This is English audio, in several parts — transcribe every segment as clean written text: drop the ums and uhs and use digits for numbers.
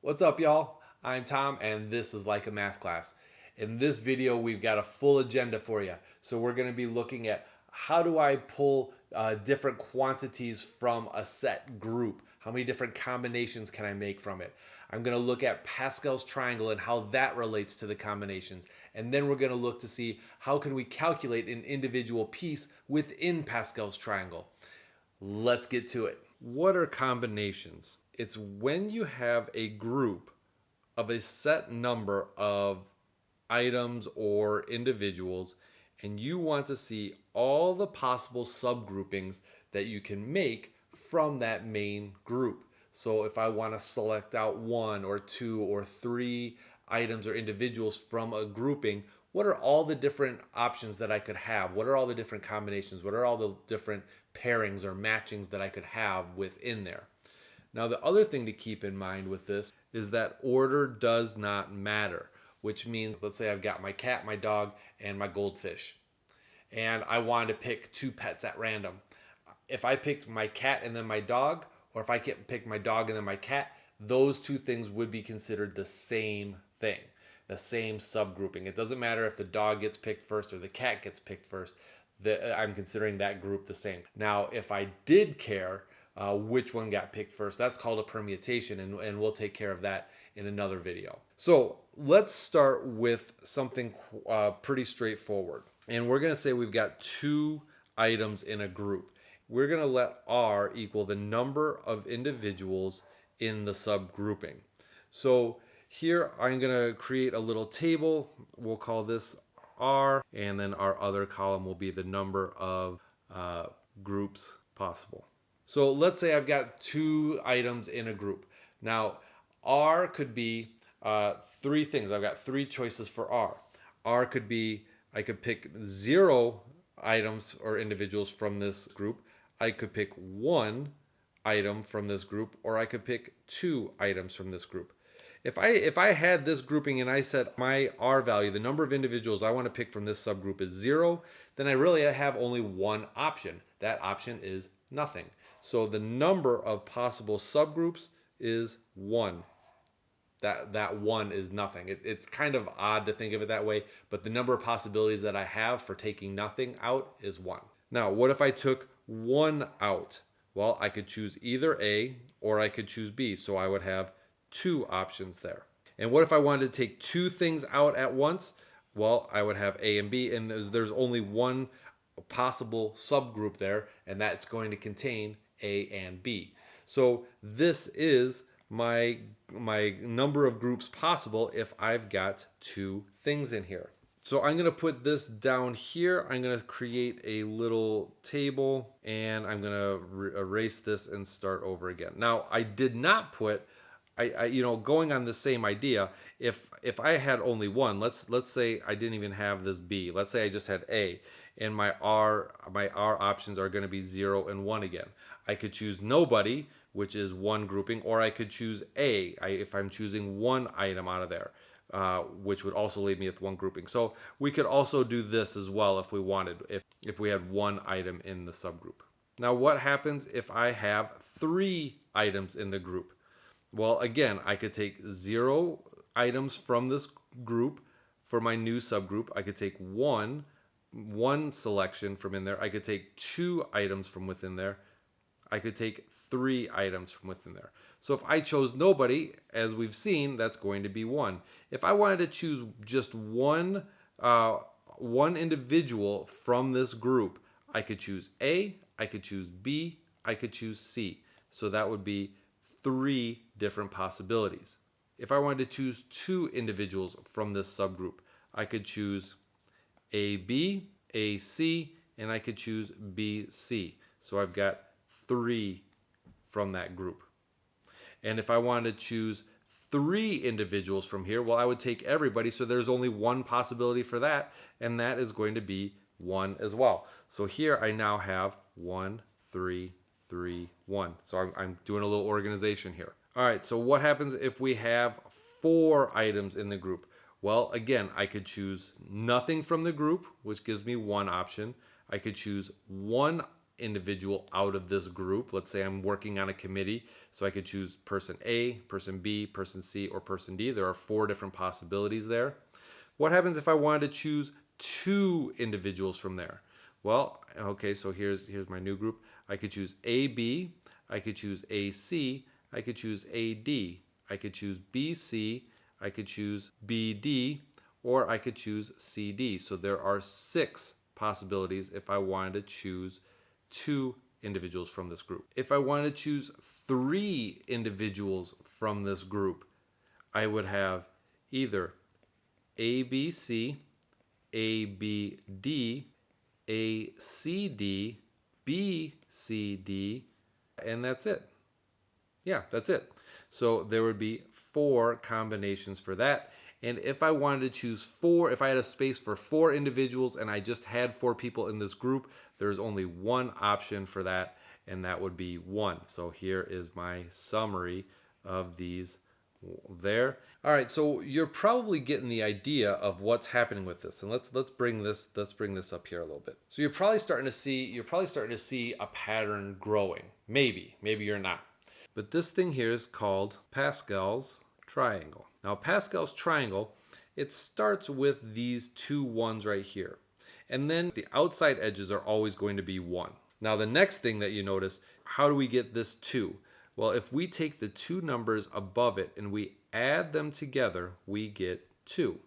What's up, y'all? I'm Tom, and this is Like a Math Class. In this video, we've got a full agenda for you. So we're going to be looking at how do I pull different quantities from a set group? How many different combinations can I make from it? I'm going to look at Pascal's triangle and how that relates to the combinations. And then we're going to look to see how can we calculate an individual piece within Pascal's triangle. Let's get to it. What are combinations? It's when you have a group of a set number of items or individuals and you want to see all the possible subgroupings that you can make from that main group. So if I want to select out one or two or three items or individuals from a grouping, what are all the different options that I could have? What are all the different combinations? What are all the different pairings or matchings that I could have within there? Now, the other thing to keep in mind with this is that order does not matter, which means, let's say I've got my cat, my dog, and my goldfish, and I wanted to pick two pets at random. If I picked my cat and then my dog, or if I picked my dog and then my cat, those two things would be considered the same thing, the same subgrouping. It doesn't matter if the dog gets picked first or the cat gets picked first. I'm considering that group the same. Now, if I did care which one got picked first, that's called a permutation, and we'll take care of that in another video. So let's start with something pretty straightforward. And we're going to say we've got two items in a group. We're going to let R equal the number of individuals in the subgrouping. So here I'm going to create a little table. We'll call this R, and then our other column will be the number of groups possible. So let's say I've got two items in a group. Now, R could be three things. I've got three choices for R. R could be, I could pick 0 items or individuals from this group. I could pick 1 item from this group, or I could pick 2 items from this group. If I had this grouping and I said my R value, the number of individuals I want to pick from this subgroup is 0, then I really have only one option. That option is nothing. So the number of possible subgroups is 1. That 1 is nothing. It's kind of odd to think of it that way, but the number of possibilities that I have for taking nothing out is 1. Now, what if I took 1 out? Well, I could choose either A or I could choose B, so I would have 2 options there. And what if I wanted to take 2 things out at once? Well, I would have A and B, and there's only one possible subgroup there, and that's going to contain A and B. So this is my number of groups possible if I've got 2 things in here. So I'm going to put this down here. I'm going to create a little table, and I'm going to erase this and start over again. Now, I did not put, going on the same idea, if I had only one, let's say I didn't even have this B. Let's say I just had A, and my R options are going to be 0 and 1 again. I could choose nobody, which is one grouping, or I could choose A if I'm choosing one item out of there, which would also leave me with one grouping. So we could also do this as well if we wanted, if we had one item in the subgroup. Now, what happens if I have 3 items in the group? Well, again, I could take 0 items from this group for my new subgroup. I could take one selection from in there. I could take 2 items from within there. I could take 3 items from within there. So if I chose nobody, as we've seen, that's going to be 1. If I wanted to choose just one individual from this group, I could choose A, I could choose B, I could choose C. So that would be 3 different possibilities. If I wanted to choose 2 individuals from this subgroup, I could choose AB, AC, and I could choose BC. So I've got 3 from that group. And if I wanted to choose 3 individuals from here, well, I would take everybody, so there's only one possibility for that, and that is going to be 1 as well. So here I now have 1, 3, 3, 1. So I'm doing a little organization here. All right, so what happens if we have 4 items in the group? Well, again, I could choose nothing from the group, which gives me one option. I could choose one individual out of this group. Let's say I'm working on a committee, so I could choose person A, person B, person C, or person D. There are 4 different possibilities there. What happens if I wanted to choose 2 individuals from there? Well, okay, so here's my new group. I could choose AB, I could choose AC, I could choose AD, I could choose BC, I could choose BD, or I could choose CD. So there are 6 possibilities if I wanted to choose 2 individuals from this group. If I wanted to choose 3 individuals from this group, I would have either ABC, ABD, ACD, BCD, and that's it. Yeah, that's it. So there would be 4 combinations for that. And if I wanted to choose 4, if I had a space for 4 individuals and I just had 4 people in this group, there's only one option for that, and that would be 1. So here is my summary of these there. All right, so you're probably getting the idea of what's happening with this, and let's bring this up here a little bit. So you're probably starting to see a pattern growing. Maybe you're not. But this thing here is called Pascal's triangle. Now, Pascal's triangle, it starts with these 2 1s right here. And then the outside edges are always going to be 1. Now, the next thing that you notice, how do we get this 2? Well, if we take the 2 numbers above it and we add them together, we get 2.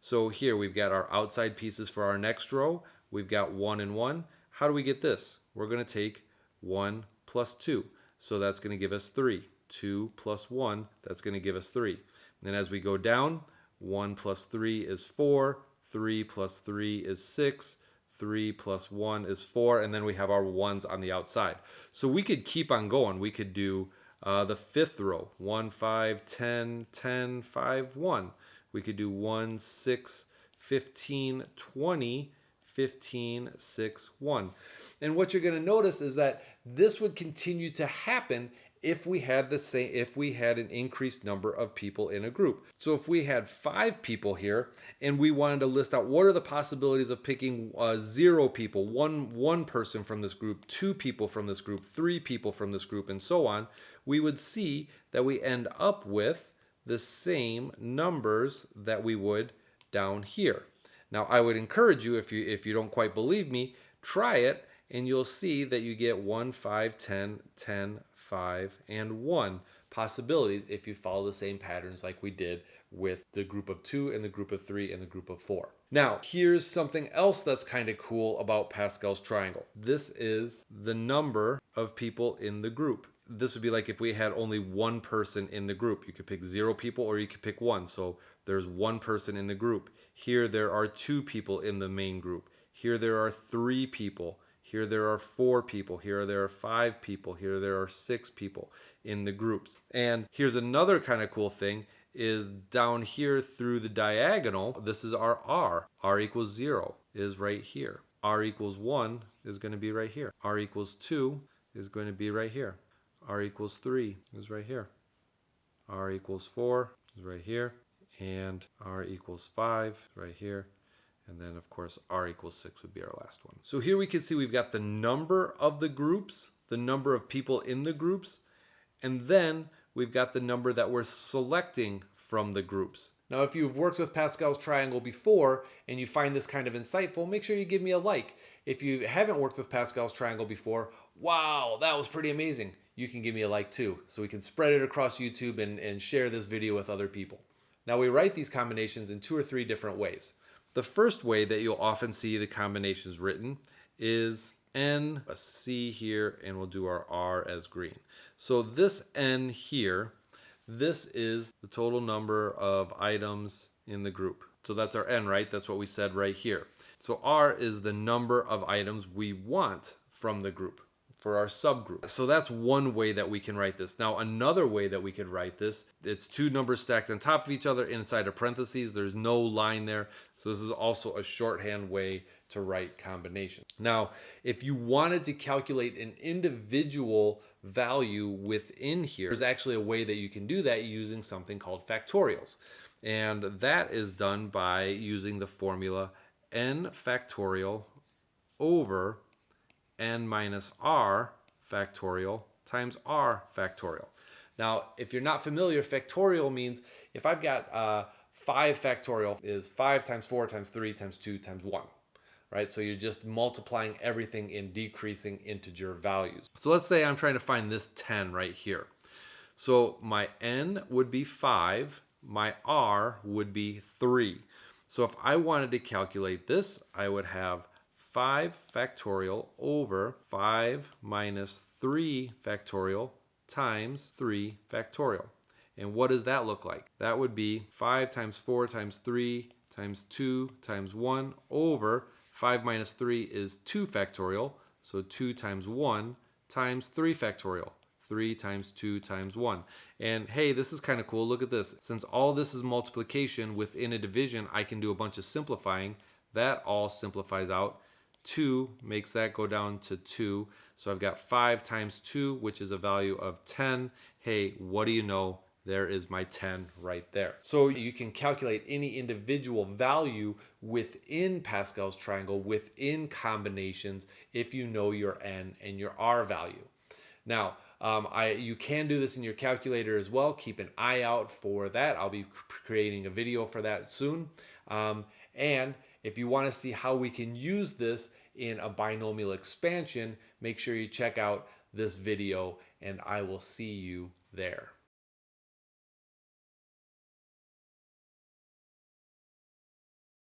So here we've got our outside pieces for our next row. We've got 1 and 1. How do we get this? We're going to take 1 plus 2. So that's going to give us 3. 2 plus 1, that's going to give us 3. And as we go down, 1 plus 3 is 4. 3 plus 3 is 6. 3 plus 1 is 4, and then we have our 1s on the outside. So we could keep on going. We could do the 5th row, 1, 5, 10, 10, 5, 1. We could do 1, 6, 15, 20, 15, 6, 1. And what you're going to notice is that this would continue to happen if we had an increased number of people in a group. So if we had 5 people here and we wanted to list out what are the possibilities of picking 0 people, one person from this group, 2 people from this group, 3 people from this group, and so on, we would see that we end up with the same numbers that we would down here. Now, I would encourage you, if you don't quite believe me, try it, and you'll see that you get 1, 5, 10, 10, 5, and 1 possibilities if you follow the same patterns like we did with the group of 2 and the group of 3 and the group of 4. Now, here's something else that's kind of cool about Pascal's triangle. This is the number of people in the group. This would be like if we had only 1 person in the group. You could pick 0 people or you could pick 1. So there's 1 person in the group. Here there are 2 people in the main group. Here there are 3 people. Here there are 4 people. Here there are 5 people. Here there are 6 people in the groups. And here's another kind of cool thing is down here through the diagonal, this is our R. R equals 0 is right here. R equals 1 is going to be right here. R equals 2 is going to be right here. R equals 3 is right here. R equals 4 is right here. And R equals 5 right here. And then, of course, R equals 6 would be our last one. So here we can see we've got the number of the groups, the number of people in the groups, and then we've got the number that we're selecting from the groups. Now, if you've worked with Pascal's triangle before and you find this kind of insightful, make sure you give me a like. If you haven't worked with Pascal's triangle before, wow, that was pretty amazing. You can give me a like too, so we can spread it across YouTube and share this video with other people. Now, we write these combinations in 2 or 3 different ways. The first way that you'll often see the combinations written is N, a C here, and we'll do our R as green. So this N here, this is the total number of items in the group. So that's our N, right? That's what we said right here. So R is the number of items we want from the group for our subgroup. So that's one way that we can write this. Now, another way that we could write this, it's 2 numbers stacked on top of each other inside of parentheses. There's no line there. So this is also a shorthand way to write combinations. Now, if you wanted to calculate an individual value within here, there's actually a way that you can do that using something called factorials. And that is done by using the formula n factorial over n minus r factorial times r factorial. Now, if you're not familiar, factorial means if I've got 5 factorial is 5 times 4 times 3 times 2 times 1. Right? So you're just multiplying everything in decreasing integer values. So let's say I'm trying to find this 10 right here. So my n would be 5, my r would be 3. So if I wanted to calculate this, I would have 5 factorial over 5 minus 3 factorial times 3 factorial. And what does that look like? That would be 5 times 4 times 3 times 2 times 1 over 5 minus 3 is 2 factorial, so 2 times 1 times 3 factorial. 3 times 2 times 1. And hey, this is kind of cool. Look at this. Since all this is multiplication within a division, I can do a bunch of simplifying. That all simplifies out. 2 makes that go down to 2. So I've got 5 times 2, which is a value of 10. Hey, what do you know? There is my 10 right there. So you can calculate any individual value within Pascal's triangle, within combinations, if you know your n and your r value. Now, you can do this in your calculator as well. Keep an eye out for that. I'll be creating a video for that soon. And if you want to see how we can use this in a binomial expansion, make sure you check out this video, and I will see you there.